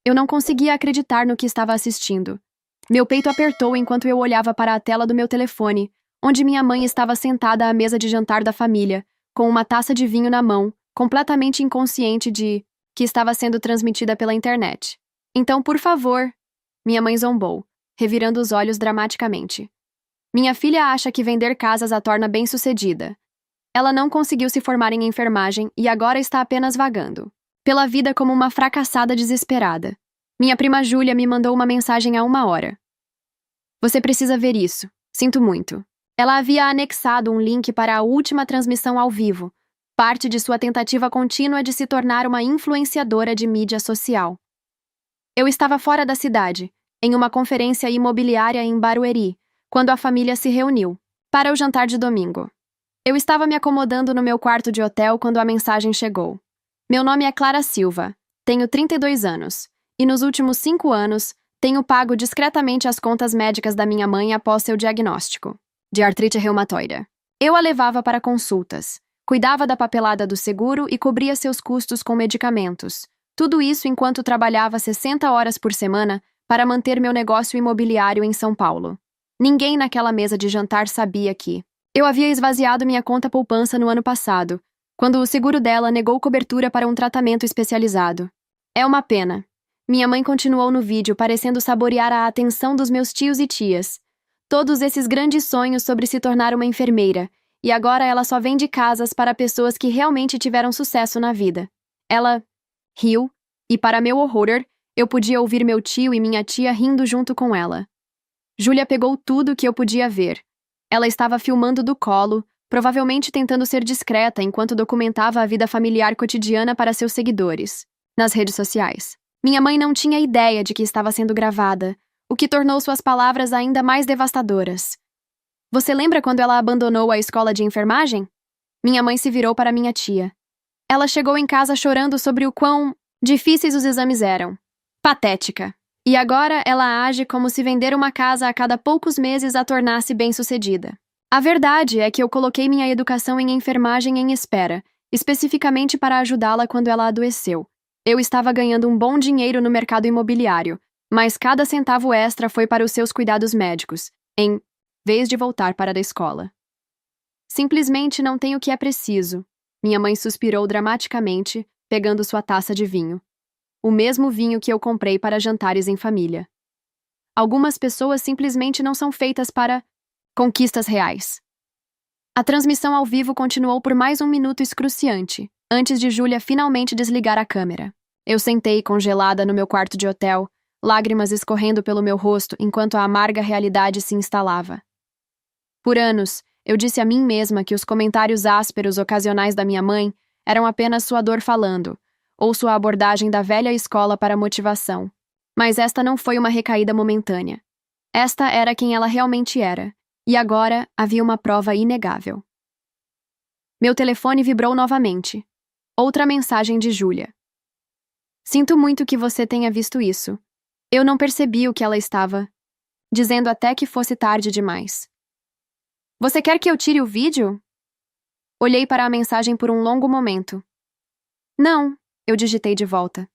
Eu não conseguia acreditar no que estava assistindo. Meu peito apertou enquanto eu olhava para a tela do meu telefone, onde minha mãe estava sentada à mesa de jantar da família, com uma taça de vinho na mão, completamente inconsciente de que estava sendo transmitida pela internet. Então, por favor, minha mãe zombou, revirando os olhos dramaticamente. Minha filha acha que vender casas a torna bem-sucedida. Ela não conseguiu se formar em enfermagem e agora está apenas vagando pela vida como uma fracassada desesperada. Minha prima Júlia me mandou uma mensagem há 1 hora. Você precisa ver isso. Sinto muito. Ela havia anexado um link para a última transmissão ao vivo, parte de sua tentativa contínua de se tornar uma influenciadora de mídia social. Eu estava fora da cidade, em uma conferência imobiliária em Barueri, quando a família se reuniu para o jantar de domingo. Eu estava me acomodando no meu quarto de hotel quando a mensagem chegou. Meu nome é Clara Silva, tenho 32 anos, e nos últimos 5 anos, tenho pago discretamente as contas médicas da minha mãe após seu diagnóstico de artrite reumatoide. Eu a levava para consultas, cuidava da papelada do seguro e cobria seus custos com medicamentos. Tudo isso enquanto trabalhava 60 horas por semana para manter meu negócio imobiliário em São Paulo. Ninguém naquela mesa de jantar sabia que eu havia esvaziado minha conta poupança no ano passado, quando o seguro dela negou cobertura para um tratamento especializado. É uma pena. Minha mãe continuou no vídeo, parecendo saborear a atenção dos meus tios e tias. Todos esses grandes sonhos sobre se tornar uma enfermeira, e agora ela só vende casas para pessoas que realmente tiveram sucesso na vida. Ela riu, e para meu horror, eu podia ouvir meu tio e minha tia rindo junto com ela. Júlia pegou tudo que eu podia ver. Ela estava filmando do colo, provavelmente tentando ser discreta enquanto documentava a vida familiar cotidiana para seus seguidores, nas redes sociais. Minha mãe não tinha ideia de que estava sendo gravada, o que tornou suas palavras ainda mais devastadoras. Você lembra quando ela abandonou a escola de enfermagem? Minha mãe se virou para minha tia. Ela chegou em casa chorando sobre o quão difíceis os exames eram. Patética. E agora ela age como se vender uma casa a cada poucos meses a tornasse bem-sucedida. A verdade é que eu coloquei minha educação em enfermagem em espera, especificamente para ajudá-la quando ela adoeceu. Eu estava ganhando um bom dinheiro no mercado imobiliário, mas cada centavo extra foi para os seus cuidados médicos, em vez de voltar para a escola. Simplesmente não tenho o que é preciso. Minha mãe suspirou dramaticamente, pegando sua taça de vinho. O mesmo vinho que eu comprei para jantares em família. Algumas pessoas simplesmente não são feitas para conquistas reais. A transmissão ao vivo continuou por mais 1 minuto excruciante, antes de Júlia finalmente desligar a câmera. Eu sentei congelada no meu quarto de hotel, lágrimas escorrendo pelo meu rosto enquanto a amarga realidade se instalava. Por anos, eu disse a mim mesma que os comentários ásperos ocasionais da minha mãe eram apenas sua dor falando, ou sua abordagem da velha escola para motivação. Mas esta não foi uma recaída momentânea. Esta era quem ela realmente era, e agora havia uma prova inegável. Meu telefone vibrou novamente. Outra mensagem de Júlia. Sinto muito que você tenha visto isso. Eu não percebi o que ela estava dizendo até que fosse tarde demais. Você quer que eu tire o vídeo? Olhei para a mensagem por um longo momento. Não, eu digitei de volta.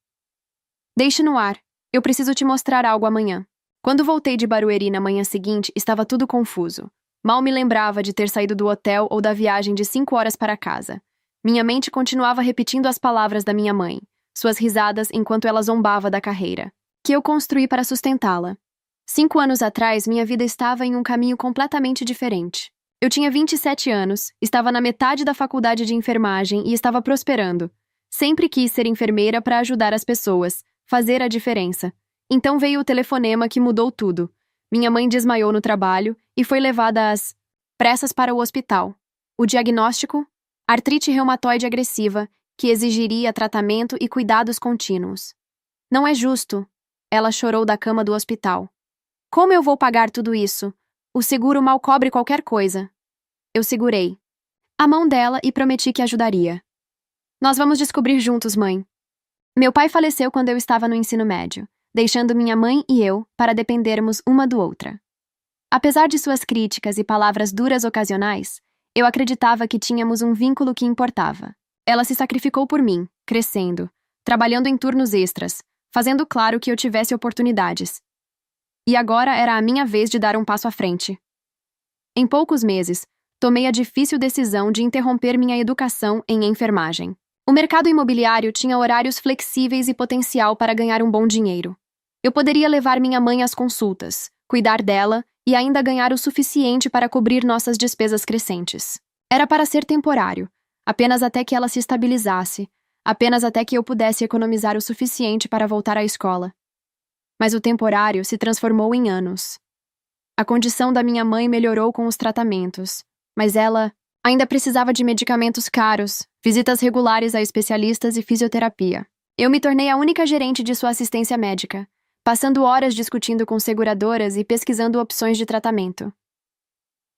Deixe no ar. Eu preciso te mostrar algo amanhã. Quando voltei de Barueri na manhã seguinte, estava tudo confuso. Mal me lembrava de ter saído do hotel ou da viagem de 5 horas para casa. Minha mente continuava repetindo as palavras da minha mãe, suas risadas enquanto ela zombava da carreira que eu construí para sustentá-la. 5 anos atrás, minha vida estava em um caminho completamente diferente. Eu tinha 27 anos, estava na metade da faculdade de enfermagem e estava prosperando. Sempre quis ser enfermeira para ajudar as pessoas, fazer a diferença. Então veio o telefonema que mudou tudo. Minha mãe desmaiou no trabalho e foi levada às pressas para o hospital. O diagnóstico? Artrite reumatoide agressiva, que exigiria tratamento e cuidados contínuos. Não é justo. Ela chorou da cama do hospital. Como eu vou pagar tudo isso? O seguro mal cobre qualquer coisa. Eu segurei a mão dela e prometi que ajudaria. Nós vamos descobrir juntos, mãe. Meu pai faleceu quando eu estava no ensino médio, deixando minha mãe e eu para dependermos uma do outra. Apesar de suas críticas e palavras duras ocasionais, eu acreditava que tínhamos um vínculo que importava. Ela se sacrificou por mim, crescendo, trabalhando em turnos extras, fazendo claro que eu tivesse oportunidades. E agora era a minha vez de dar um passo à frente. Em poucos meses, tomei a difícil decisão de interromper minha educação em enfermagem. O mercado imobiliário tinha horários flexíveis e potencial para ganhar um bom dinheiro. Eu poderia levar minha mãe às consultas, cuidar dela e ainda ganhar o suficiente para cobrir nossas despesas crescentes. Era para ser temporário, apenas até que ela se estabilizasse, apenas até que eu pudesse economizar o suficiente para voltar à escola. Mas o temporário se transformou em anos. A condição da minha mãe melhorou com os tratamentos, mas ela ainda precisava de medicamentos caros, visitas regulares a especialistas e fisioterapia. Eu me tornei a única gerente de sua assistência médica, passando horas discutindo com seguradoras e pesquisando opções de tratamento.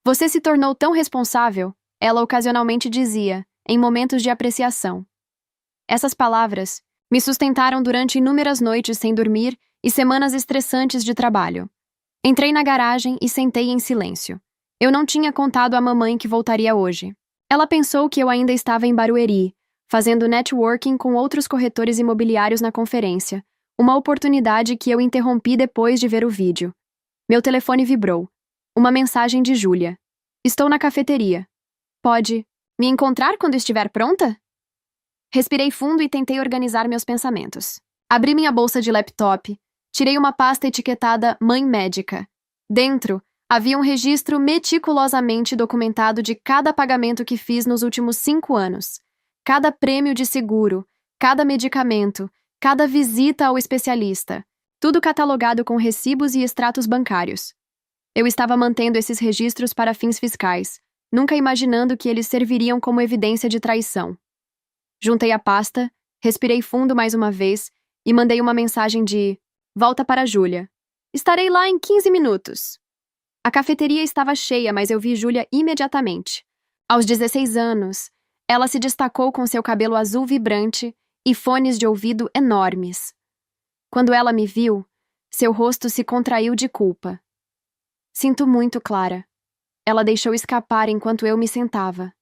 Você se tornou tão responsável, ela ocasionalmente dizia, em momentos de apreciação. Essas palavras me sustentaram durante inúmeras noites sem dormir e semanas estressantes de trabalho. Entrei na garagem e sentei em silêncio. Eu não tinha contado à mamãe que voltaria hoje. Ela pensou que eu ainda estava em Barueri, fazendo networking com outros corretores imobiliários na conferência, uma oportunidade que eu interrompi depois de ver o vídeo. Meu telefone vibrou. Uma mensagem de Júlia. Estou na cafeteria. Pode me encontrar quando estiver pronta? Respirei fundo e tentei organizar meus pensamentos. Abri minha bolsa de laptop, tirei uma pasta etiquetada Mãe Médica. Dentro, havia um registro meticulosamente documentado de cada pagamento que fiz nos últimos 5 anos. Cada prêmio de seguro, cada medicamento, cada visita ao especialista. Tudo catalogado com recibos e extratos bancários. Eu estava mantendo esses registros para fins fiscais, nunca imaginando que eles serviriam como evidência de traição. Juntei a pasta, respirei fundo mais uma vez e mandei uma mensagem de volta para Júlia. Estarei lá em 15 minutos. A cafeteria estava cheia, mas eu vi Júlia imediatamente. Aos 16 anos, ela se destacou com seu cabelo azul vibrante e fones de ouvido enormes. Quando ela me viu, seu rosto se contraiu de culpa. Sinto muito, Clara. Ela deixou escapar enquanto eu me sentava.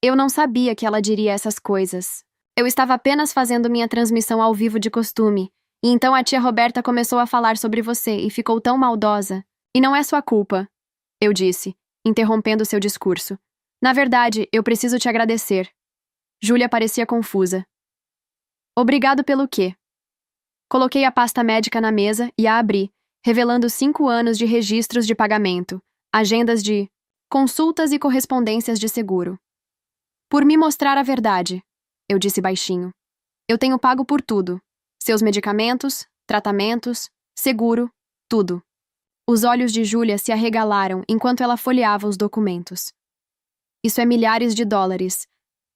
Eu não sabia que ela diria essas coisas. Eu estava apenas fazendo minha transmissão ao vivo de costume, e então a tia Roberta começou a falar sobre você e ficou tão maldosa. E não é sua culpa, eu disse, interrompendo seu discurso. Na verdade, eu preciso te agradecer. Júlia parecia confusa. Obrigado pelo quê? Coloquei a pasta médica na mesa e a abri, revelando 5 anos de registros de pagamento, agendas de consultas e correspondências de seguro. Por me mostrar a verdade, eu disse baixinho. Eu tenho pago por tudo. Seus medicamentos, tratamentos, seguro, tudo. Os olhos de Júlia se arregalaram enquanto ela folheava os documentos. Isso é milhares de dólares.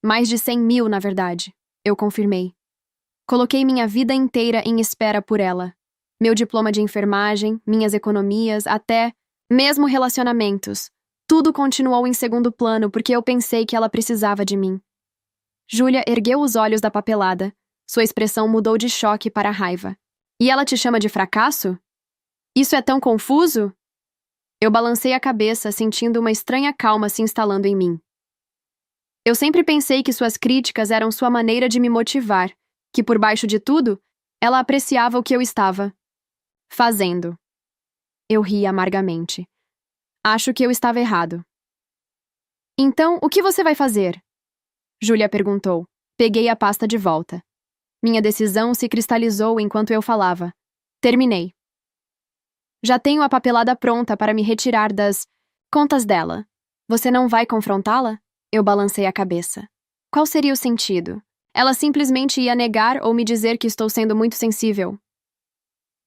Mais de 100 mil, na verdade, eu confirmei. Coloquei minha vida inteira em espera por ela. Meu diploma de enfermagem, minhas economias, até mesmo relacionamentos. Tudo continuou em segundo plano porque eu pensei que ela precisava de mim. Júlia ergueu os olhos da papelada. Sua expressão mudou de choque para raiva. E ela te chama de fracasso? Isso é tão confuso? Eu balancei a cabeça, sentindo uma estranha calma se instalando em mim. Eu sempre pensei que suas críticas eram sua maneira de me motivar, que por baixo de tudo, ela apreciava o que eu estava fazendo. Eu ri amargamente. Acho que eu estava errado. Então, o que você vai fazer? Júlia perguntou. Peguei a pasta de volta. Minha decisão se cristalizou enquanto eu falava. Terminei. Já tenho a papelada pronta para me retirar das contas dela. Você não vai confrontá-la? Eu balancei a cabeça. Qual seria o sentido? Ela simplesmente ia negar ou me dizer que estou sendo muito sensível.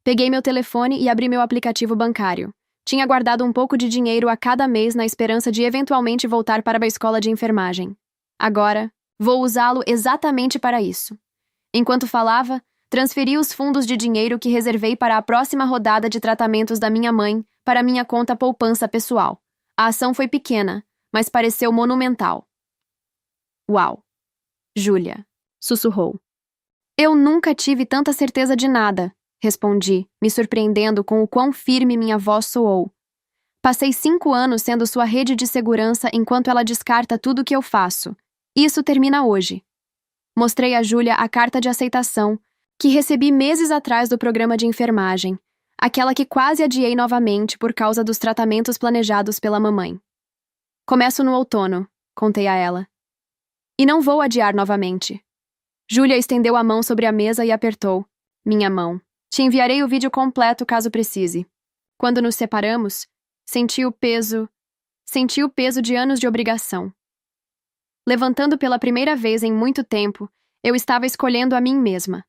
Peguei meu telefone e abri meu aplicativo bancário. Tinha guardado um pouco de dinheiro a cada mês na esperança de eventualmente voltar para a escola de enfermagem. Agora, vou usá-lo exatamente para isso. Enquanto falava, transferi os fundos de dinheiro que reservei para a próxima rodada de tratamentos da minha mãe para minha conta poupança pessoal. A ação foi pequena, mas pareceu monumental. Uau! Júlia sussurrou. Eu nunca tive tanta certeza de nada, respondi, me surpreendendo com o quão firme minha voz soou. Passei 5 anos sendo sua rede de segurança enquanto ela descarta tudo o que eu faço. Isso termina hoje. Mostrei a Júlia a carta de aceitação, que recebi meses atrás do programa de enfermagem, aquela que quase adiei novamente por causa dos tratamentos planejados pela mamãe. Começo no outono, contei a ela. E não vou adiar novamente. Júlia estendeu a mão sobre a mesa e apertou minha mão. Te enviarei o vídeo completo caso precise. Quando nos separamos, senti o peso de anos de obrigação. Levantando pela primeira vez em muito tempo, eu estava escolhendo a mim mesma.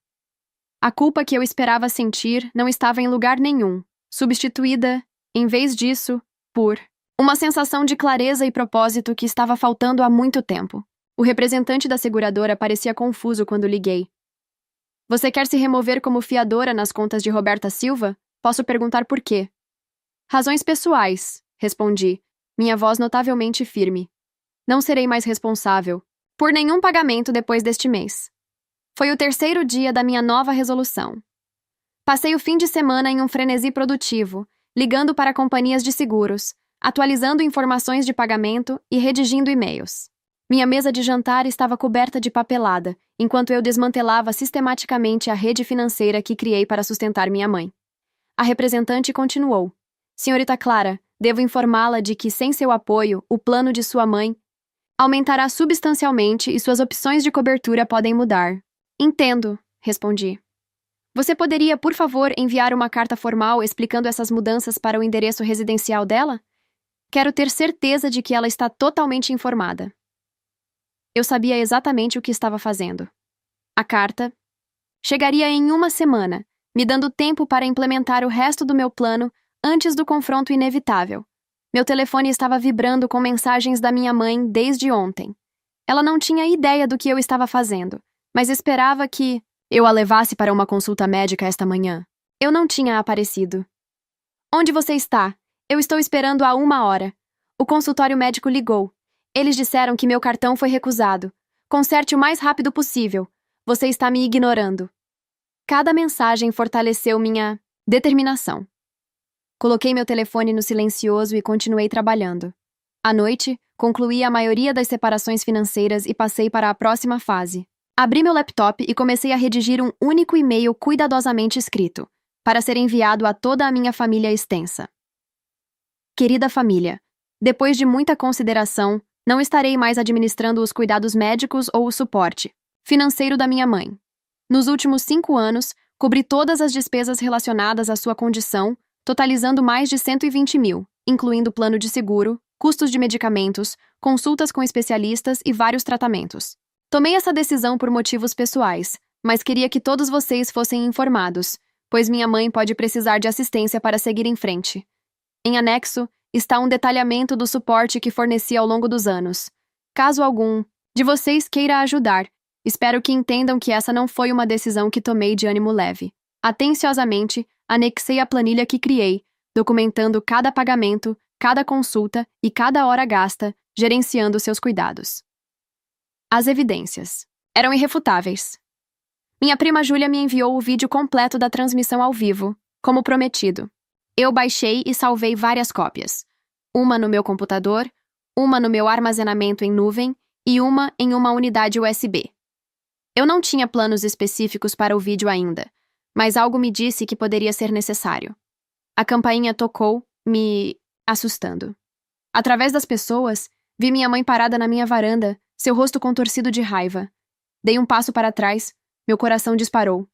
A culpa que eu esperava sentir não estava em lugar nenhum, substituída, em vez disso, por uma sensação de clareza e propósito que estava faltando há muito tempo. O representante da seguradora parecia confuso quando liguei. Você quer se remover como fiadora nas contas de Roberta Silva? Posso perguntar por quê? Razões pessoais, respondi, minha voz notavelmente firme. Não serei mais responsável por nenhum pagamento depois deste mês. Foi o terceiro dia da minha nova resolução. Passei o fim de semana em um frenesi produtivo, ligando para companhias de seguros, atualizando informações de pagamento e redigindo e-mails. Minha mesa de jantar estava coberta de papelada, enquanto eu desmantelava sistematicamente a rede financeira que criei para sustentar minha mãe. A representante continuou. Senhorita Clara, devo informá-la de que, sem seu apoio, o plano de sua mãe aumentará substancialmente e suas opções de cobertura podem mudar. Entendo, respondi. Você poderia, por favor, enviar uma carta formal explicando essas mudanças para o endereço residencial dela? Quero ter certeza de que ela está totalmente informada. Eu sabia exatamente o que estava fazendo. A carta chegaria em uma semana, me dando tempo para implementar o resto do meu plano antes do confronto inevitável. Meu telefone estava vibrando com mensagens da minha mãe desde ontem. Ela não tinha ideia do que eu estava fazendo, mas esperava que eu a levasse para uma consulta médica esta manhã. Eu não tinha aparecido. Onde você está? Eu estou esperando há 1 hora. O consultório médico ligou. Eles disseram que meu cartão foi recusado. Conserte o mais rápido possível. Você está me ignorando. Cada mensagem fortaleceu minha determinação. Coloquei meu telefone no silencioso e continuei trabalhando. À noite, concluí a maioria das separações financeiras e passei para a próxima fase. Abri meu laptop e comecei a redigir um único e-mail cuidadosamente escrito, para ser enviado a toda a minha família extensa. Querida família, depois de muita consideração, não estarei mais administrando os cuidados médicos ou o suporte financeiro da minha mãe. Nos últimos 5 anos, cobri todas as despesas relacionadas à sua condição, totalizando mais de 120 mil, incluindo plano de seguro, custos de medicamentos, consultas com especialistas e vários tratamentos. Tomei essa decisão por motivos pessoais, mas queria que todos vocês fossem informados, pois minha mãe pode precisar de assistência para seguir em frente. Em anexo, está um detalhamento do suporte que forneci ao longo dos anos. Caso algum de vocês queira ajudar, espero que entendam que essa não foi uma decisão que tomei de ânimo leve. Atenciosamente, anexei a planilha que criei, documentando cada pagamento, cada consulta e cada hora gasta, gerenciando seus cuidados. As evidências eram irrefutáveis. Minha prima Júlia me enviou o vídeo completo da transmissão ao vivo, como prometido. Eu baixei e salvei várias cópias. Uma no meu computador, uma no meu armazenamento em nuvem e uma em uma unidade USB. Eu não tinha planos específicos para o vídeo ainda, mas algo me disse que poderia ser necessário. A campainha tocou, me assustando. Através das pessoas, vi minha mãe parada na minha varanda, seu rosto contorcido de raiva. Dei um passo para trás, meu coração disparou.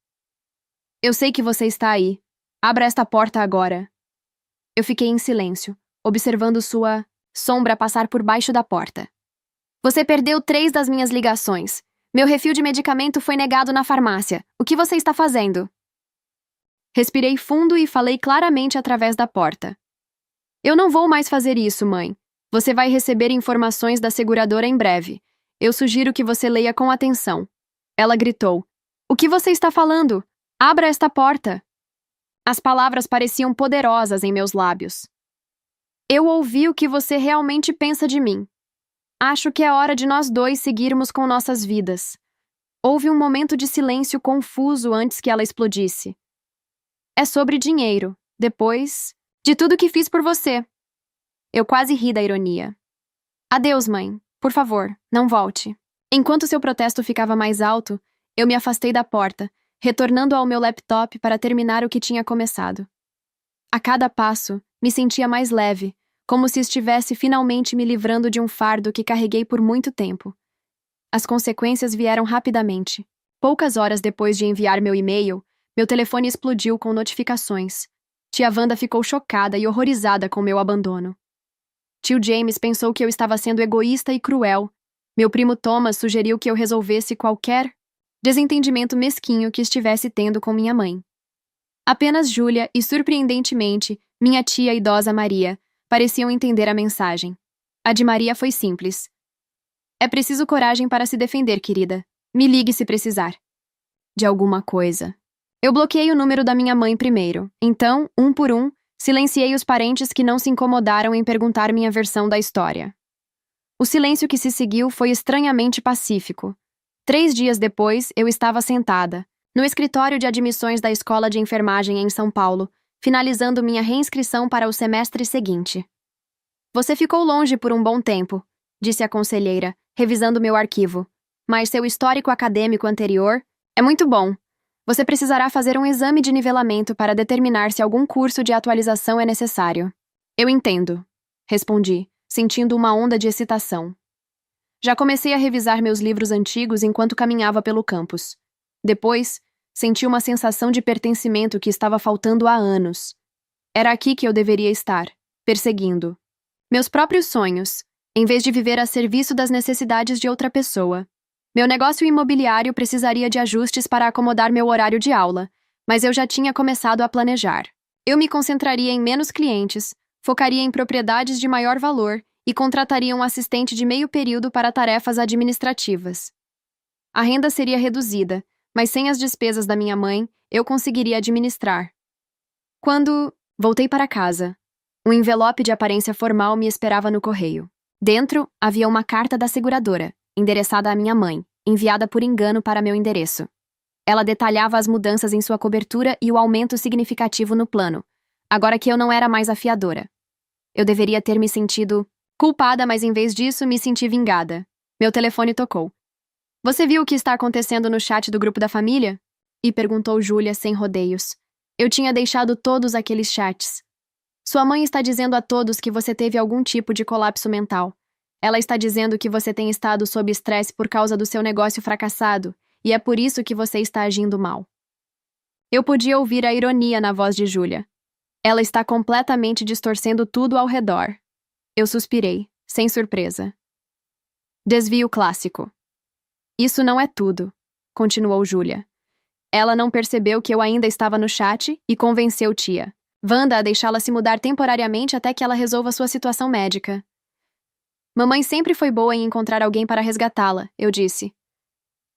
Eu sei que você está aí. Abra esta porta agora. Eu fiquei em silêncio, observando sua sombra passar por baixo da porta. Você perdeu 3 das minhas ligações. Meu refil de medicamento foi negado na farmácia. O que você está fazendo? Respirei fundo e falei claramente através da porta. Eu não vou mais fazer isso, mãe. Você vai receber informações da seguradora em breve. Eu sugiro que você leia com atenção. Ela gritou. O que você está falando? Abra esta porta. As palavras pareciam poderosas em meus lábios. Eu ouvi o que você realmente pensa de mim. Acho que é hora de nós dois seguirmos com nossas vidas. Houve um momento de silêncio confuso antes que ela explodisse. É sobre dinheiro, depois de tudo que fiz por você. Eu quase ri da ironia. Adeus, mãe. Por favor, não volte. Enquanto seu protesto ficava mais alto, eu me afastei da porta, retornando ao meu laptop para terminar o que tinha começado. A cada passo, me sentia mais leve, como se estivesse finalmente me livrando de um fardo que carreguei por muito tempo. As consequências vieram rapidamente. Poucas horas depois de enviar meu e-mail, meu telefone explodiu com notificações. Tia Wanda ficou chocada e horrorizada com meu abandono. Tio James pensou que eu estava sendo egoísta e cruel. Meu primo Thomas sugeriu que eu resolvesse qualquer desentendimento mesquinho que estivesse tendo com minha mãe. Apenas Júlia e, surpreendentemente, minha tia idosa Maria pareciam entender a mensagem. A de Maria foi simples. É preciso coragem para se defender, querida. Me ligue se precisar. De alguma coisa. Eu bloqueei o número da minha mãe primeiro. Então, um por um, silenciei os parentes que não se incomodaram em perguntar minha versão da história. O silêncio que se seguiu foi estranhamente pacífico. 3 dias depois, eu estava sentada, no escritório de admissões da Escola de Enfermagem em São Paulo, finalizando minha reinscrição para o semestre seguinte. Você ficou longe por um bom tempo, disse a conselheira, revisando meu arquivo. Mas seu histórico acadêmico anterior é muito bom. Você precisará fazer um exame de nivelamento para determinar se algum curso de atualização é necessário. Eu entendo, respondi, sentindo uma onda de excitação. Já comecei a revisar meus livros antigos enquanto caminhava pelo campus. Depois, senti uma sensação de pertencimento que estava faltando há anos. Era aqui que eu deveria estar, perseguindo meus próprios sonhos, em vez de viver a serviço das necessidades de outra pessoa. Meu negócio imobiliário precisaria de ajustes para acomodar meu horário de aula, mas eu já tinha começado a planejar. Eu me concentraria em menos clientes, focaria em propriedades de maior valor e contrataria um assistente de meio período para tarefas administrativas. A renda seria reduzida, mas sem as despesas da minha mãe, eu conseguiria administrar. Quando voltei para casa, um envelope de aparência formal me esperava no correio. Dentro, havia uma carta da seguradora, endereçada à minha mãe, enviada por engano para meu endereço. Ela detalhava as mudanças em sua cobertura e o aumento significativo no plano, agora que eu não era mais a fiadora. Eu deveria ter me sentido culpada, mas em vez disso, me senti vingada. Meu telefone tocou. Você viu o que está acontecendo no chat do grupo da família? E perguntou Júlia sem rodeios. Eu tinha deixado todos aqueles chats. Sua mãe está dizendo a todos que você teve algum tipo de colapso mental. Ela está dizendo que você tem estado sob estresse por causa do seu negócio fracassado, e é por isso que você está agindo mal. Eu podia ouvir a ironia na voz de Júlia. Ela está completamente distorcendo tudo ao redor. Eu suspirei, sem surpresa. Desvio clássico. Isso não é tudo, continuou Júlia. Ela não percebeu que eu ainda estava no chat e convenceu tia Wanda a deixá-la se mudar temporariamente até que ela resolva sua situação médica. Mamãe sempre foi boa em encontrar alguém para resgatá-la, eu disse.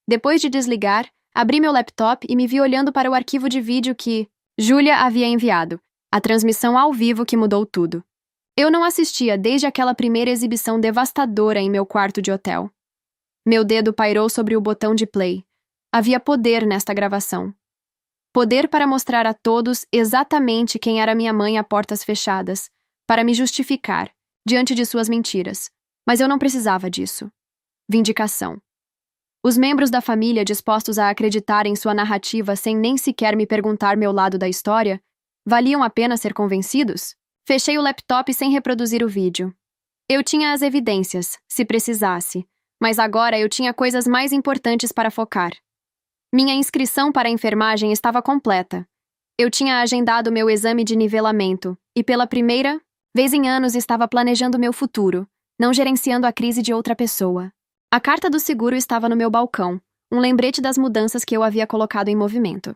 Depois de desligar, abri meu laptop e me vi olhando para o arquivo de vídeo que Júlia havia enviado, a transmissão ao vivo que mudou tudo. Eu não assistia desde aquela primeira exibição devastadora em meu quarto de hotel. Meu dedo pairou sobre o botão de play. Havia poder nesta gravação. Poder para mostrar a todos exatamente quem era minha mãe a portas fechadas, para me justificar, diante de suas mentiras. Mas eu não precisava disso. Vindicação. Os membros da família dispostos a acreditar em sua narrativa sem nem sequer me perguntar meu lado da história, valiam a pena ser convencidos? Fechei o laptop sem reproduzir o vídeo. Eu tinha as evidências, se precisasse, mas agora eu tinha coisas mais importantes para focar. Minha inscrição para a enfermagem estava completa. Eu tinha agendado meu exame de nivelamento e, pela primeira vez em anos, estava planejando meu futuro, não gerenciando a crise de outra pessoa. A carta do seguro estava no meu balcão, um lembrete das mudanças que eu havia colocado em movimento.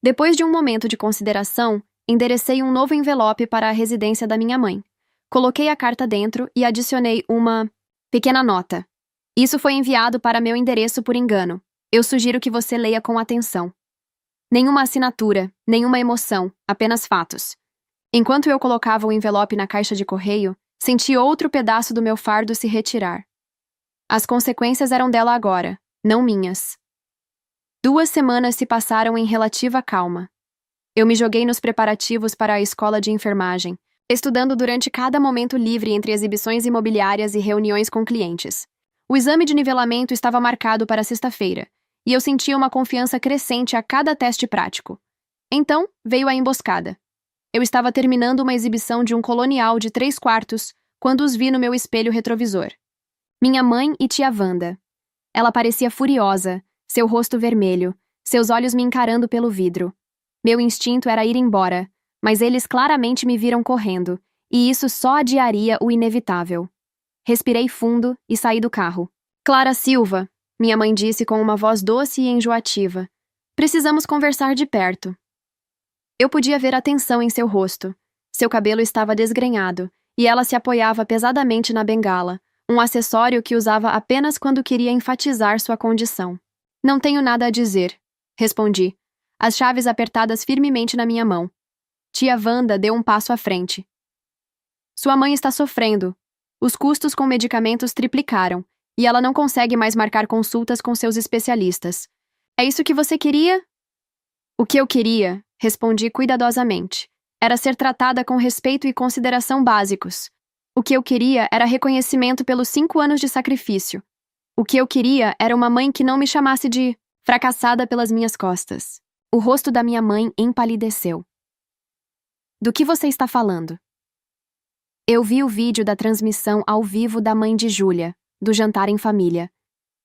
Depois de um momento de consideração, enderecei um novo envelope para a residência da minha mãe. Coloquei a carta dentro e adicionei uma pequena nota. Isso foi enviado para meu endereço por engano. Eu sugiro que você leia com atenção. Nenhuma assinatura, nenhuma emoção, apenas fatos. Enquanto eu colocava o envelope na caixa de correio, senti outro pedaço do meu fardo se retirar. As consequências eram dela agora, não minhas. 2 semanas se passaram em relativa calma. Eu me joguei nos preparativos para a escola de enfermagem, estudando durante cada momento livre entre exibições imobiliárias e reuniões com clientes. O exame de nivelamento estava marcado para sexta-feira, e eu sentia uma confiança crescente a cada teste prático. Então, veio a emboscada. Eu estava terminando uma exibição de um colonial de 3/4 quando os vi no meu espelho retrovisor. Minha mãe e tia Wanda. Ela parecia furiosa, seu rosto vermelho, seus olhos me encarando pelo vidro. Meu instinto era ir embora, mas eles claramente me viram correndo, e isso só adiaria o inevitável. Respirei fundo e saí do carro. Clara Silva, minha mãe disse com uma voz doce e enjoativa. Precisamos conversar de perto. Eu podia ver a tensão em seu rosto. Seu cabelo estava desgrenhado, e ela se apoiava pesadamente na bengala, um acessório que usava apenas quando queria enfatizar sua condição. Não tenho nada a dizer, respondi, as chaves apertadas firmemente na minha mão. Tia Wanda deu um passo à frente. Sua mãe está sofrendo. Os custos com medicamentos triplicaram, e ela não consegue mais marcar consultas com seus especialistas. É isso que você queria? O que eu queria, respondi cuidadosamente, era ser tratada com respeito e consideração básicos. O que eu queria era reconhecimento pelos 5 anos de sacrifício. O que eu queria era uma mãe que não me chamasse de fracassada pelas minhas costas. O rosto da minha mãe empalideceu. Do que você está falando? Eu vi o vídeo da transmissão ao vivo da mãe de Júlia, do jantar em família.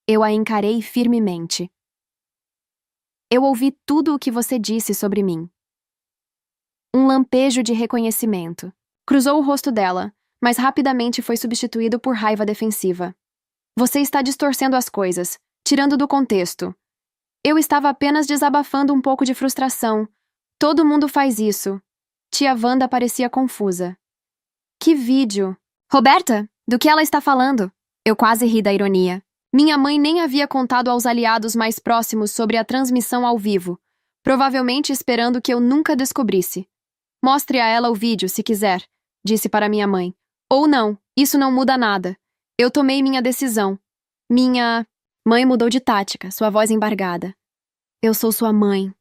Eu a encarei firmemente. Eu ouvi tudo o que você disse sobre mim. Um lampejo de reconhecimento. Cruzou o rosto dela, mas rapidamente foi substituído por raiva defensiva. Você está distorcendo as coisas, tirando do contexto. Eu estava apenas desabafando um pouco de frustração. Todo mundo faz isso. Tia Wanda parecia confusa. Que vídeo? Roberta, do que ela está falando? Eu quase ri da ironia. Minha mãe nem havia contado aos aliados mais próximos sobre a transmissão ao vivo, provavelmente esperando que eu nunca descobrisse. Mostre a ela o vídeo, se quiser, disse para minha mãe. Ou não, isso não muda nada. Eu tomei minha decisão. Minha mãe mudou de tática, sua voz embargada. Eu sou sua mãe.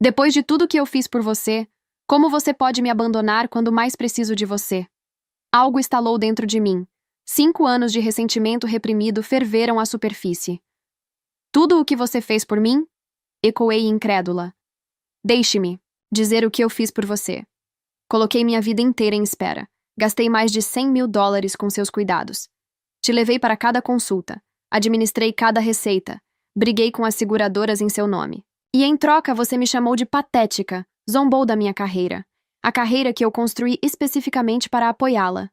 Depois de tudo que eu fiz por você, como você pode me abandonar quando mais preciso de você? Algo estalou dentro de mim. 5 anos de ressentimento reprimido ferveram à superfície. Tudo o que você fez por mim? Ecoei incrédula. Deixe-me dizer o que eu fiz por você. Coloquei minha vida inteira em espera. Gastei mais de $100.000 com seus cuidados. Te levei para cada consulta. Administrei cada receita. Briguei com as seguradoras em seu nome. E em troca você me chamou de patética. Zombou da minha carreira. A carreira que eu construí especificamente para apoiá-la.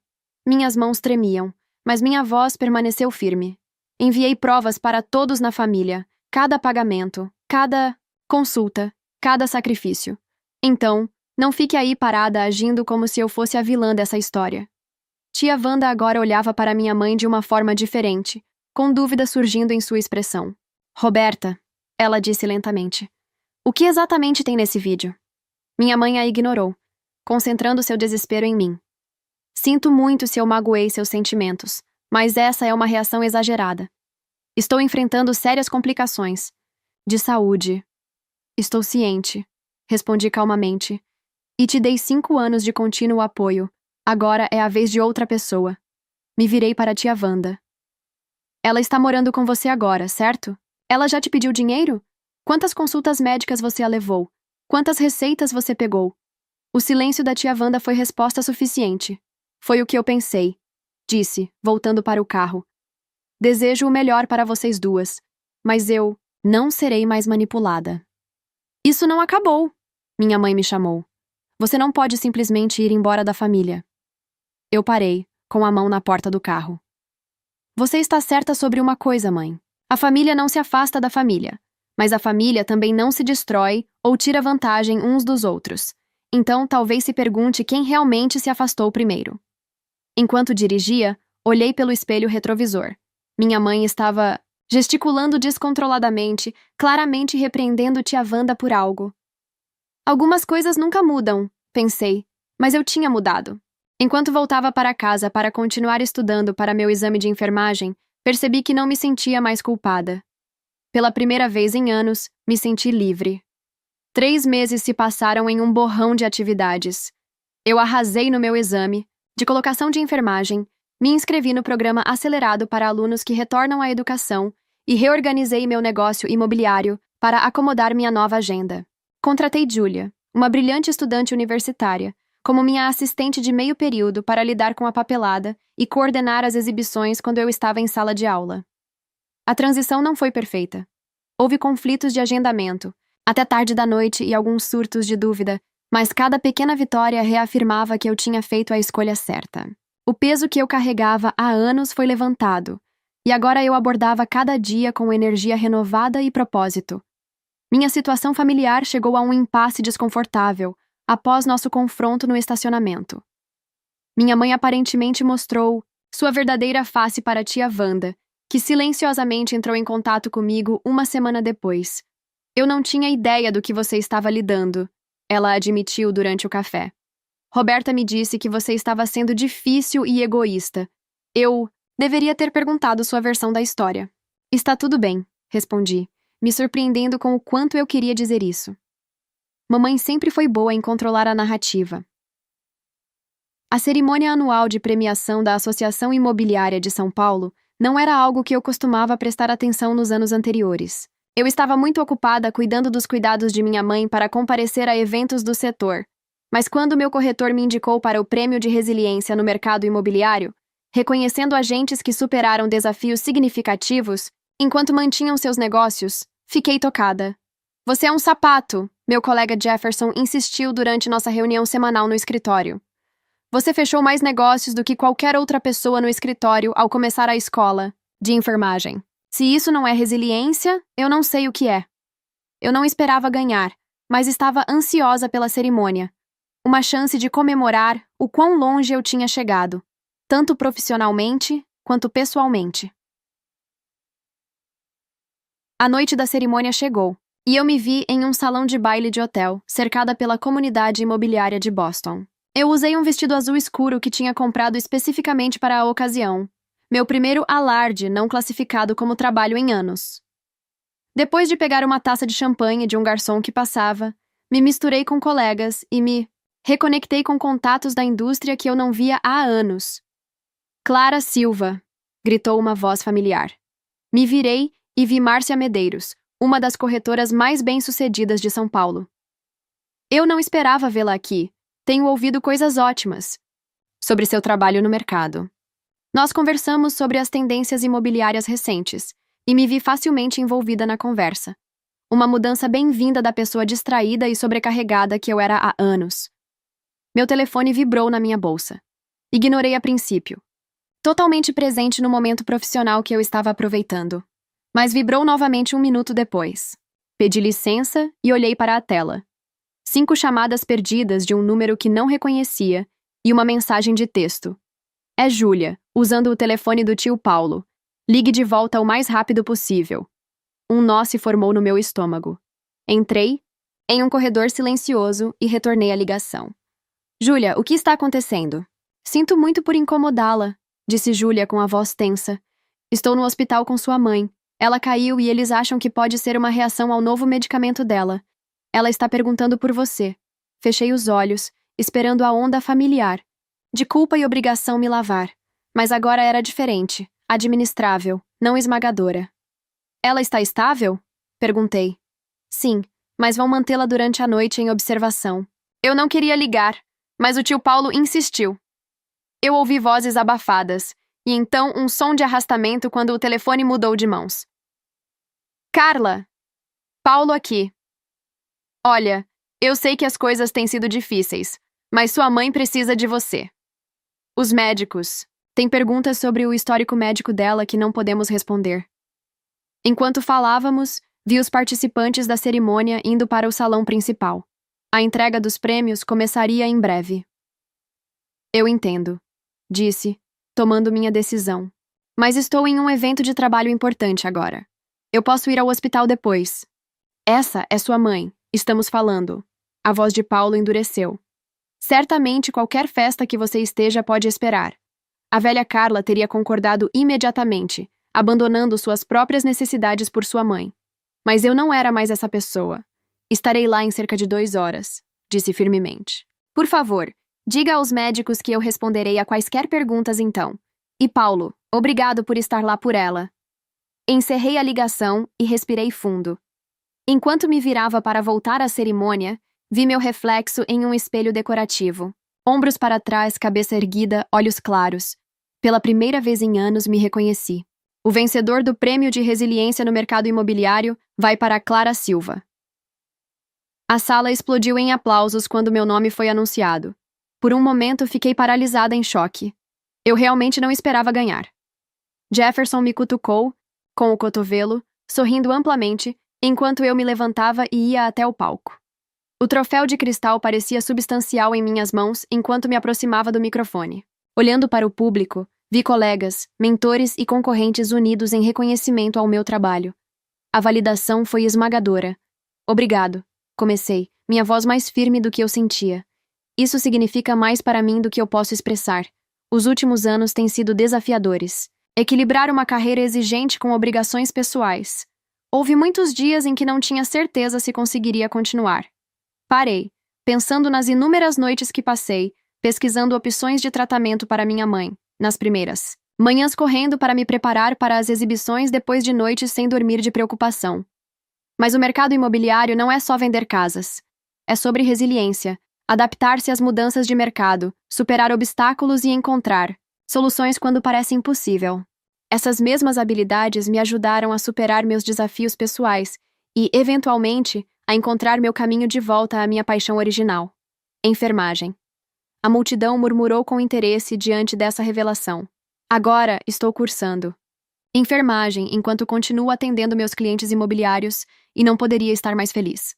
Minhas mãos tremiam, mas minha voz permaneceu firme. Enviei provas para todos na família, cada pagamento, cada consulta, cada sacrifício. Então, não fique aí parada agindo como se eu fosse a vilã dessa história. Tia Wanda agora olhava para minha mãe de uma forma diferente, com dúvida surgindo em sua expressão. Roberta, ela disse lentamente. O que exatamente tem nesse vídeo? Minha mãe a ignorou, concentrando seu desespero em mim. Sinto muito se eu magoei seus sentimentos, mas essa é uma reação exagerada. Estou enfrentando sérias complicações. De saúde. Estou ciente, respondi calmamente. E te dei 5 anos de contínuo apoio. Agora é a vez de outra pessoa. Me virei para a tia Wanda. Ela está morando com você agora, certo? Ela já te pediu dinheiro? Quantas consultas médicas você a levou? Quantas receitas você pegou? O silêncio da tia Wanda foi resposta suficiente. Foi o que eu pensei, disse, voltando para o carro. Desejo o melhor para vocês duas, mas eu não serei mais manipulada. Isso não acabou, minha mãe me chamou. Você não pode simplesmente ir embora da família. Eu parei, com a mão na porta do carro. Você está certa sobre uma coisa, mãe. A família não se afasta da família, mas a família também não se destrói ou tira vantagem uns dos outros. Então, talvez se pergunte quem realmente se afastou primeiro. Enquanto dirigia, olhei pelo espelho retrovisor. Minha mãe estava gesticulando descontroladamente, claramente repreendendo tia Wanda por algo. Algumas coisas nunca mudam, pensei, mas eu tinha mudado. Enquanto voltava para casa para continuar estudando para meu exame de enfermagem, percebi que não me sentia mais culpada. Pela primeira vez em anos, me senti livre. 3 meses se passaram em um borrão de atividades. Eu arrasei no meu exame de colocação de enfermagem, me inscrevi no programa acelerado para alunos que retornam à educação e reorganizei meu negócio imobiliário para acomodar minha nova agenda. Contratei Julia, uma brilhante estudante universitária, como minha assistente de meio período para lidar com a papelada e coordenar as exibições quando eu estava em sala de aula. A transição não foi perfeita. Houve conflitos de agendamento, até tarde da noite e alguns surtos de dúvida, mas cada pequena vitória reafirmava que eu tinha feito a escolha certa. O peso que eu carregava há anos foi levantado, e agora eu abordava cada dia com energia renovada e propósito. Minha situação familiar chegou a um impasse desconfortável após nosso confronto no estacionamento. Minha mãe aparentemente mostrou sua verdadeira face para a tia Wanda, que silenciosamente entrou em contato comigo uma semana depois. Eu não tinha ideia do que você estava lidando, ela admitiu durante o café. Roberta me disse que você estava sendo difícil e egoísta. Eu deveria ter perguntado sua versão da história. Está tudo bem, respondi, me surpreendendo com o quanto eu queria dizer isso. Mamãe sempre foi boa em controlar a narrativa. A cerimônia anual de premiação da Associação Imobiliária de São Paulo não era algo que eu costumava prestar atenção nos anos anteriores. Eu estava muito ocupada cuidando dos cuidados de minha mãe para comparecer a eventos do setor, mas quando meu corretor me indicou para o Prêmio de Resiliência no mercado imobiliário, reconhecendo agentes que superaram desafios significativos enquanto mantinham seus negócios, fiquei tocada. Você é um sapato, meu colega Jefferson insistiu durante nossa reunião semanal no escritório. Você fechou mais negócios do que qualquer outra pessoa no escritório ao começar a escola de enfermagem. Se isso não é resiliência, eu não sei o que é. Eu não esperava ganhar, mas estava ansiosa pela cerimônia. Uma chance de comemorar o quão longe eu tinha chegado, tanto profissionalmente quanto pessoalmente. A noite da cerimônia chegou, e eu me vi em um salão de baile de hotel, cercada pela comunidade imobiliária de Boston. Eu usei um vestido azul escuro que tinha comprado especificamente para a ocasião. Meu primeiro alarde não classificado como trabalho em anos. Depois de pegar uma taça de champanhe de um garçom que passava, me misturei com colegas e me reconectei com contatos da indústria que eu não via há anos. Clara Silva, gritou uma voz familiar. Me virei e vi Márcia Medeiros, uma das corretoras mais bem-sucedidas de São Paulo. Eu não esperava vê-la aqui. Tenho ouvido coisas ótimas sobre seu trabalho no mercado. Nós conversamos sobre as tendências imobiliárias recentes e me vi facilmente envolvida na conversa. Uma mudança bem-vinda da pessoa distraída e sobrecarregada que eu era há anos. Meu telefone vibrou na minha bolsa. Ignorei a princípio, totalmente presente no momento profissional que eu estava aproveitando. Mas vibrou novamente um minuto depois. Pedi licença e olhei para a tela. 5 chamadas perdidas de um número que não reconhecia e uma mensagem de texto. É Júlia, usando o telefone do tio Paulo. Ligue de volta o mais rápido possível. Um nó se formou no meu estômago. Entrei em um corredor silencioso e retornei a ligação. Júlia, o que está acontecendo? Sinto muito por incomodá-la, disse Júlia com a voz tensa. Estou no hospital com sua mãe. Ela caiu e eles acham que pode ser uma reação ao novo medicamento dela. Ela está perguntando por você. Fechei os olhos, esperando a onda familiar. De culpa e obrigação me lavar. Mas agora era diferente, administrável, não esmagadora. Ela está estável? Perguntei. Sim, mas vão mantê-la durante a noite em observação. Eu não queria ligar, mas o tio Paulo insistiu. Eu ouvi vozes abafadas, e então um som de arrastamento quando o telefone mudou de mãos. Carla! Paulo aqui. Olha, eu sei que as coisas têm sido difíceis, mas sua mãe precisa de você. Os médicos. Tem perguntas sobre o histórico médico dela que não podemos responder. Enquanto falávamos, vi os participantes da cerimônia indo para o salão principal. A entrega dos prêmios começaria em breve. Eu entendo, disse, tomando minha decisão. Mas estou em um evento de trabalho importante agora. Eu posso ir ao hospital depois. Essa é sua mãe, estamos falando. A voz de Paulo endureceu. Certamente qualquer festa que você esteja pode esperar. A velha Carla teria concordado imediatamente, abandonando suas próprias necessidades por sua mãe. Mas eu não era mais essa pessoa. Estarei lá em cerca de 2 horas, disse firmemente. Por favor, diga aos médicos que eu responderei a quaisquer perguntas então. E Paulo, obrigado por estar lá por ela. Encerrei a ligação e respirei fundo. Enquanto me virava para voltar à cerimônia, vi meu reflexo em um espelho decorativo. Ombros para trás, cabeça erguida, olhos claros. Pela primeira vez em anos me reconheci. O vencedor do Prêmio de Resiliência no Mercado Imobiliário vai para Clara Silva. A sala explodiu em aplausos quando meu nome foi anunciado. Por um momento fiquei paralisada em choque. Eu realmente não esperava ganhar. Jefferson me cutucou, com o cotovelo, sorrindo amplamente, enquanto eu me levantava e ia até o palco. O troféu de cristal parecia substancial em minhas mãos enquanto me aproximava do microfone. Olhando para o público, vi colegas, mentores e concorrentes unidos em reconhecimento ao meu trabalho. A validação foi esmagadora. Obrigado, comecei, minha voz mais firme do que eu sentia. Isso significa mais para mim do que eu posso expressar. Os últimos anos têm sido desafiadores. Equilibrar uma carreira exigente com obrigações pessoais. Houve muitos dias em que não tinha certeza se conseguiria continuar. Parei, pensando nas inúmeras noites que passei, pesquisando opções de tratamento para minha mãe, nas primeiras. Manhãs correndo para me preparar para as exibições depois de noites sem dormir de preocupação. Mas o mercado imobiliário não é só vender casas. É sobre resiliência, adaptar-se às mudanças de mercado, superar obstáculos e encontrar soluções quando parece impossível. Essas mesmas habilidades me ajudaram a superar meus desafios pessoais e, eventualmente, a encontrar meu caminho de volta à minha paixão original. Enfermagem. A multidão murmurou com interesse diante dessa revelação. Agora estou cursando enfermagem enquanto continuo atendendo meus clientes imobiliários e não poderia estar mais feliz.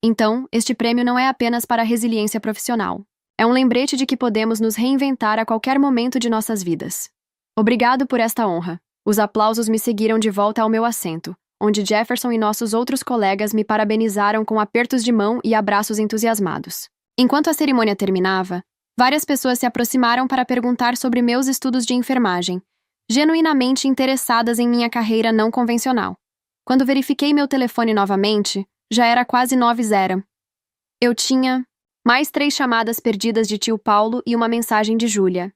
Então, este prêmio não é apenas para a resiliência profissional. É um lembrete de que podemos nos reinventar a qualquer momento de nossas vidas. Obrigado por esta honra. Os aplausos me seguiram de volta ao meu assento, onde Jefferson e nossos outros colegas me parabenizaram com apertos de mão e abraços entusiasmados. Enquanto a cerimônia terminava, várias pessoas se aproximaram para perguntar sobre meus estudos de enfermagem, genuinamente interessadas em minha carreira não convencional. Quando verifiquei meu telefone novamente, já era quase 9h. Eu tinha mais 3 chamadas perdidas de tio Paulo e uma mensagem de Júlia.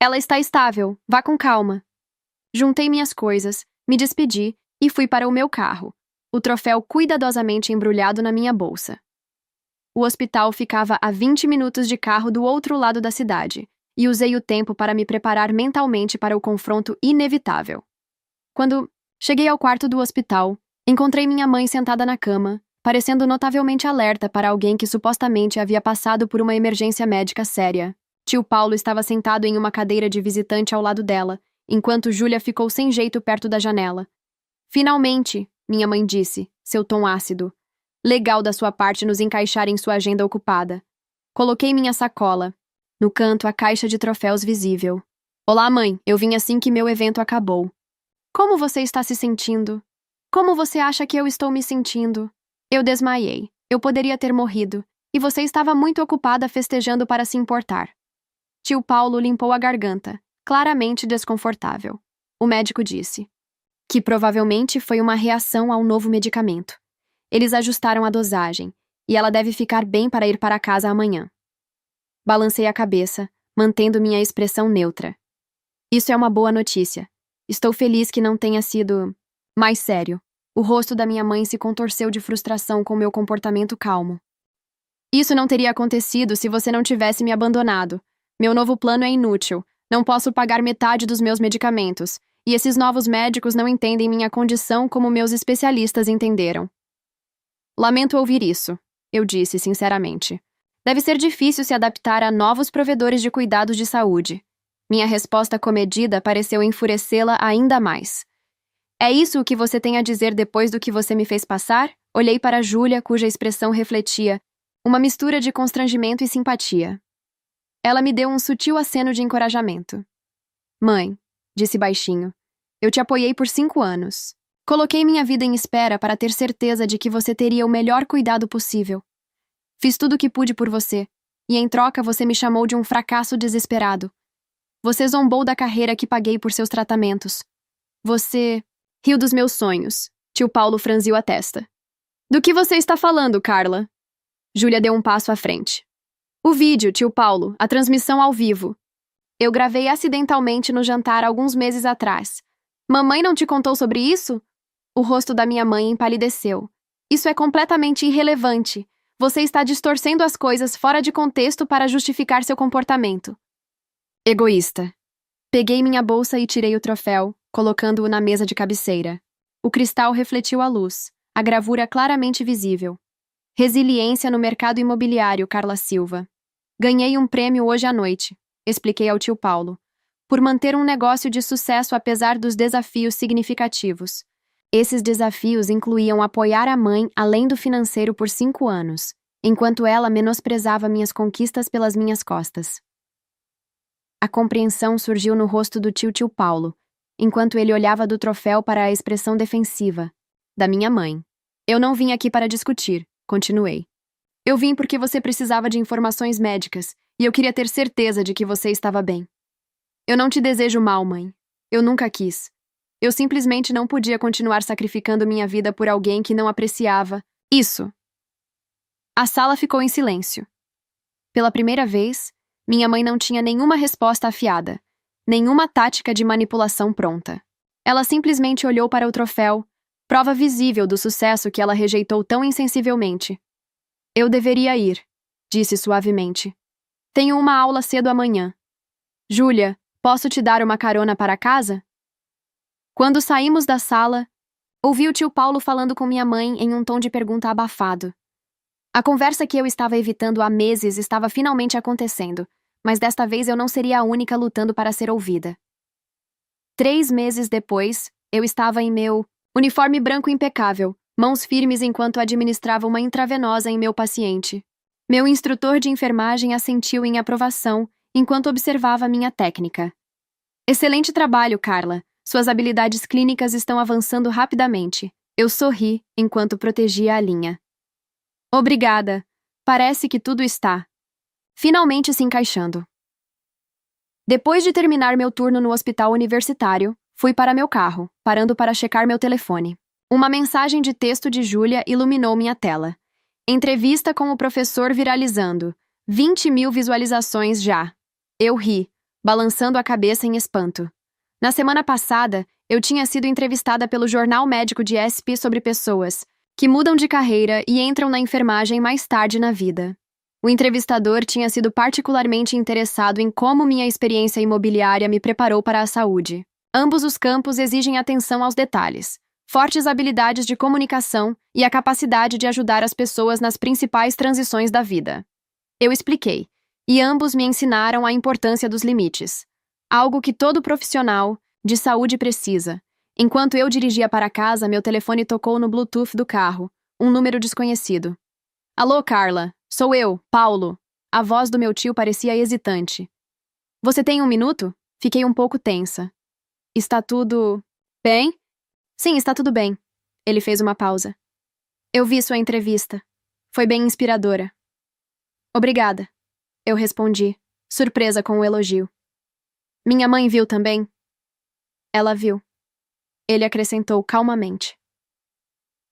Ela está estável, vá com calma. Juntei minhas coisas, me despedi e fui para o meu carro, o troféu cuidadosamente embrulhado na minha bolsa. O hospital ficava a 20 minutos de carro do outro lado da cidade, e usei o tempo para me preparar mentalmente para o confronto inevitável. Quando cheguei ao quarto do hospital, encontrei minha mãe sentada na cama, parecendo notavelmente alerta para alguém que supostamente havia passado por uma emergência médica séria. Tio Paulo estava sentado em uma cadeira de visitante ao lado dela, enquanto Júlia ficou sem jeito perto da janela. Finalmente, minha mãe disse, seu tom ácido. Legal da sua parte nos encaixar em sua agenda ocupada. Coloquei minha sacola. No canto, a caixa de troféus visível. Olá, mãe. Eu vim assim que meu evento acabou. Como você está se sentindo? Como você acha que eu estou me sentindo? Eu desmaiei. Eu poderia ter morrido. E você estava muito ocupada festejando para se importar. Tio Paulo limpou a garganta, claramente desconfortável. O médico disse que provavelmente foi uma reação ao novo medicamento. Eles ajustaram a dosagem, e ela deve ficar bem para ir para casa amanhã. Balancei a cabeça, mantendo minha expressão neutra. Isso é uma boa notícia. Estou feliz que não tenha sido mais sério. O rosto da minha mãe se contorceu de frustração com meu comportamento calmo. Isso não teria acontecido se você não tivesse me abandonado. Meu novo plano é inútil. Não posso pagar metade dos meus medicamentos. E esses novos médicos não entendem minha condição como meus especialistas entenderam. Lamento ouvir isso, eu disse sinceramente. Deve ser difícil se adaptar a novos provedores de cuidados de saúde. Minha resposta comedida pareceu enfurecê-la ainda mais. É isso o que você tem a dizer depois do que você me fez passar? Olhei para Júlia, cuja expressão refletia uma mistura de constrangimento e simpatia. Ela me deu um sutil aceno de encorajamento. Mãe, disse baixinho, eu te apoiei por 5 anos. Coloquei minha vida em espera para ter certeza de que você teria o melhor cuidado possível. Fiz tudo o que pude por você, e em troca você me chamou de um fracasso desesperado. Você zombou da carreira que paguei por seus tratamentos. Você riu dos meus sonhos. Tio Paulo franziu a testa. Do que você está falando, Carla? Júlia deu um passo à frente. O vídeo, tio Paulo, a transmissão ao vivo. Eu gravei acidentalmente no jantar alguns meses atrás. Mamãe não te contou sobre isso? O rosto da minha mãe empalideceu. Isso é completamente irrelevante. Você está distorcendo as coisas fora de contexto para justificar seu comportamento. Egoísta. Peguei minha bolsa e tirei o troféu, colocando-o na mesa de cabeceira. O cristal refletiu a luz, a gravura claramente visível. Resiliência no mercado imobiliário, Carla Silva. Ganhei um prêmio hoje à noite, expliquei ao tio Paulo, por manter um negócio de sucesso apesar dos desafios significativos. Esses desafios incluíam apoiar a mãe além do financeiro por 5 anos, enquanto ela menosprezava minhas conquistas pelas minhas costas. A compreensão surgiu no rosto do tio Paulo, enquanto ele olhava do troféu para a expressão defensiva da minha mãe. Eu não vim aqui para discutir, continuei. Eu vim porque você precisava de informações médicas e eu queria ter certeza de que você estava bem. Eu não te desejo mal, mãe. Eu nunca quis. Eu simplesmente não podia continuar sacrificando minha vida por alguém que não apreciava isso. A sala ficou em silêncio. Pela primeira vez, minha mãe não tinha nenhuma resposta afiada, nenhuma tática de manipulação pronta. Ela simplesmente olhou para o troféu, prova visível do sucesso que ela rejeitou tão insensivelmente. Eu deveria ir, disse suavemente. Tenho uma aula cedo amanhã. Júlia, posso te dar uma carona para casa? Quando saímos da sala, ouvi o tio Paulo falando com minha mãe em um tom de pergunta abafado. A conversa que eu estava evitando há meses estava finalmente acontecendo, mas desta vez eu não seria a única lutando para ser ouvida. 3 meses depois, eu estava em meu uniforme branco impecável, mãos firmes enquanto administrava uma intravenosa em meu paciente. Meu instrutor de enfermagem assentiu em aprovação enquanto observava minha técnica. Excelente trabalho, Carla. Suas habilidades clínicas estão avançando rapidamente. Eu sorri enquanto protegia a linha. Obrigada. Parece que tudo está finalmente se encaixando. Depois de terminar meu turno no hospital universitário, fui para meu carro, parando para checar meu telefone. Uma mensagem de texto de Júlia iluminou minha tela. Entrevista com o professor viralizando. 20.000 visualizações já. Eu ri, balançando a cabeça em espanto. Na semana passada, eu tinha sido entrevistada pelo Jornal Médico de SP sobre pessoas que mudam de carreira e entram na enfermagem mais tarde na vida. O entrevistador tinha sido particularmente interessado em como minha experiência imobiliária me preparou para a saúde. Ambos os campos exigem atenção aos detalhes, fortes habilidades de comunicação e a capacidade de ajudar as pessoas nas principais transições da vida. Eu expliquei, e ambos me ensinaram a importância dos limites, algo que todo profissional de saúde precisa. Enquanto eu dirigia para casa, meu telefone tocou no Bluetooth do carro, um número desconhecido. Alô, Carla, sou eu, Paulo. A voz do meu tio parecia hesitante. Você tem 1 minuto? Fiquei um pouco tensa. Está tudo bem? Sim, está tudo bem. Ele fez uma pausa. Eu vi sua entrevista. Foi bem inspiradora. Obrigada. Eu respondi, surpresa com o elogio. Minha mãe viu também? Ela viu. Ele acrescentou calmamente.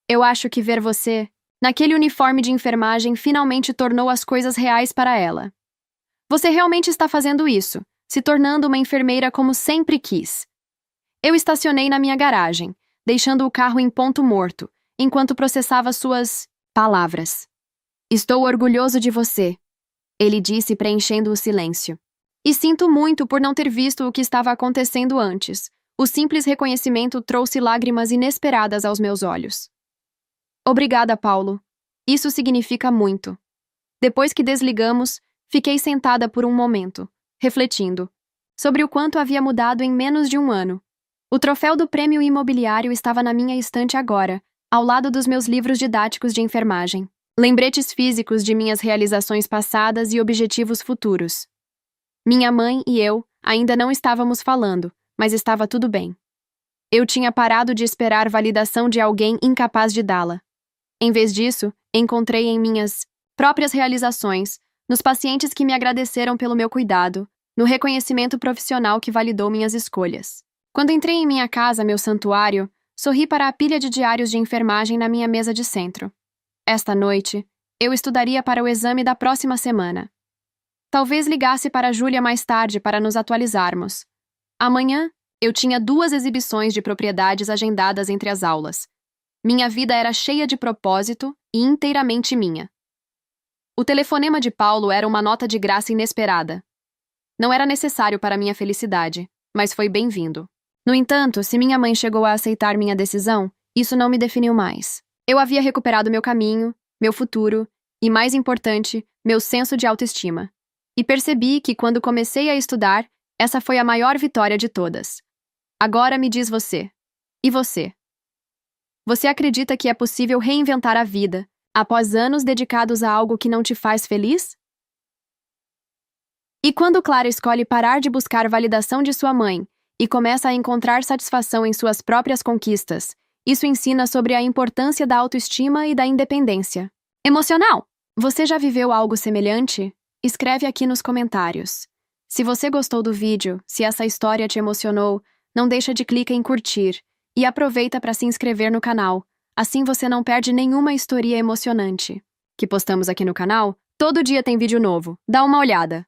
Eu acho que ver você naquele uniforme de enfermagem finalmente tornou as coisas reais para ela. Você realmente está fazendo isso, se tornando uma enfermeira como sempre quis. Eu estacionei na minha garagem, deixando o carro em ponto morto, enquanto processava suas palavras. Estou orgulhoso de você, ele disse preenchendo o silêncio. E sinto muito por não ter visto o que estava acontecendo antes. O simples reconhecimento trouxe lágrimas inesperadas aos meus olhos. Obrigada, Paulo. Isso significa muito. Depois que desligamos, fiquei sentada por um momento, refletindo sobre o quanto havia mudado em menos de 1 ano. O troféu do prêmio imobiliário estava na minha estante agora, ao lado dos meus livros didáticos de enfermagem. Lembretes físicos de minhas realizações passadas e objetivos futuros. Minha mãe e eu ainda não estávamos falando, mas estava tudo bem. Eu tinha parado de esperar validação de alguém incapaz de dá-la. Em vez disso, encontrei em minhas próprias realizações, nos pacientes que me agradeceram pelo meu cuidado, no reconhecimento profissional que validou minhas escolhas. Quando entrei em minha casa, meu santuário, sorri para a pilha de diários de enfermagem na minha mesa de centro. Esta noite, eu estudaria para o exame da próxima semana. Talvez ligasse para Júlia mais tarde para nos atualizarmos. Amanhã, Eu tinha 2 exibições de propriedades agendadas entre as aulas. Minha vida era cheia de propósito e inteiramente minha. O telefonema de Paulo era uma nota de graça inesperada. Não era necessário para minha felicidade, mas foi bem-vindo. No entanto, se minha mãe chegou a aceitar minha decisão, isso não me definiu mais. Eu havia recuperado meu caminho, meu futuro e, mais importante, meu senso de autoestima. E percebi que, quando comecei a estudar, essa foi a maior vitória de todas. Agora me diz você. E você? Você acredita que é possível reinventar a vida após anos dedicados a algo que não te faz feliz? E quando Clara escolhe parar de buscar validação de sua mãe e começa a encontrar satisfação em suas próprias conquistas, isso ensina sobre a importância da autoestima e da independência emocional. Você já viveu algo semelhante? Escreve aqui nos comentários. Se você gostou do vídeo, se essa história te emocionou, não deixa de clicar em curtir e aproveita para se inscrever no canal. Assim você não perde nenhuma história emocionante que postamos aqui no canal. Todo dia tem vídeo novo. Dá uma olhada.